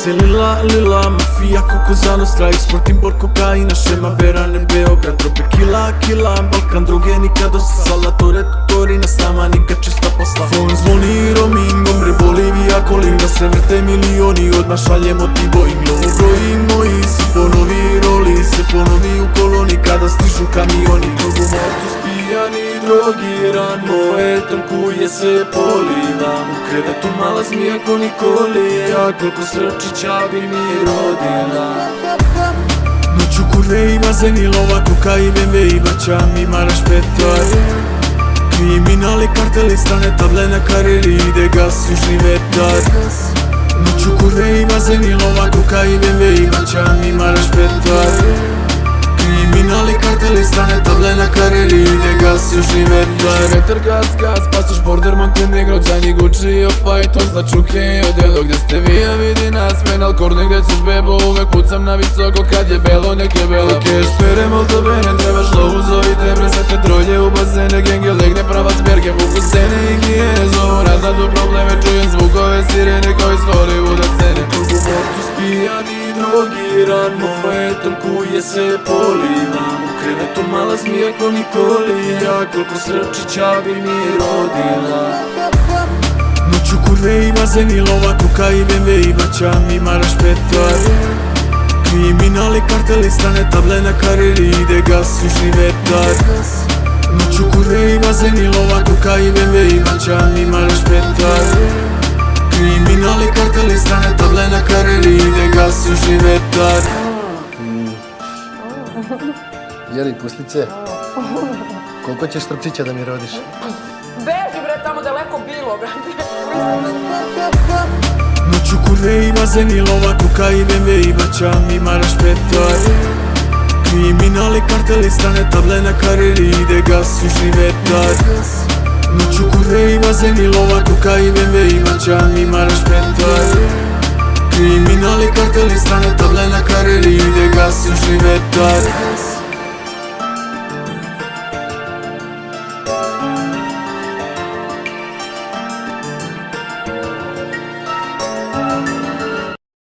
se lila mafija, Kokoza Nostra, eksport, import kokaina, šema, Berane, Beograd, drobe, kila, Balkan, droge, nikad dosta, Salvatore, Torina, s nama nikad čista posla. Phone zvoni, roaming, omre, Bolivija, kolinga, se vrte milioni, odmah šaljemo ti Boeing. Lovo brojimo i si ponovi, roli se ponovi u koloni, kada stižu kamioni. Mnogo mortu spijani, drogiran, moetom kuje se polivam, u krevetu mala zmija ko Nikolija, koliko srčića bi mi rodila. Noću kurve i bazeni, lova, kuka i BMW i baćam i maraš petar. Kriminali, karteli, strane table na karijeri, ide gas, južni vetar. Noću kurve i bazeni, lova, kuka i BMW i baćam i maraš petar. Kriminali, karteli, strane table na karijeri, ide gas, južni vetar. Vetar, gas, pasoš, border, Montenegro, Gianni, Gucci i Off-White, označuke i odjelo gdje ste vi, a vidi nas, penal, korne gdje ćeš bebo, uvek pucam na visoko kad je belo, nek je bela. Keš, pere, molto bene, trebaš lovu, zovite, presete trolje u bazene, genge, legne pravac, berge, vuku sene i hijene, zovu nazad u probleme, čujem zvukove sirene kao iz Hollywooda scene. Mnogo mortu spijani, drogiran, moetom kuje se polivam, u krevetu mala zmija ko Nikolija, koliko srčića bi mi rodila. Noću kurve i bazeni, lova, kuka i BMW i baćam i maraš petar. Kriminali, karteli, strane table na karijeri, ide gas, južni vetar. Noću kurve i bazeni, lova, kuka i BMW i baćam i maraš petar. Kriminali, karteli, strane table na karijeri, ide gas, južni vetar. Jeli, puslice, koliko ćeš trpčića da mi rodiš? Beži bre, tamo daleko bilo, brate. Noću kurve i bazeni, lova, kuka i BMW i baćam i maraš petar. Kriminali, karteli, strane table na karijeri, ide gas, južni vetar. Noću kurve i bazeni, lova, kuka i BMW i baćam i maraš petar. Kriminali, karteli, strane table na karijeri, ide gas, južni vetar.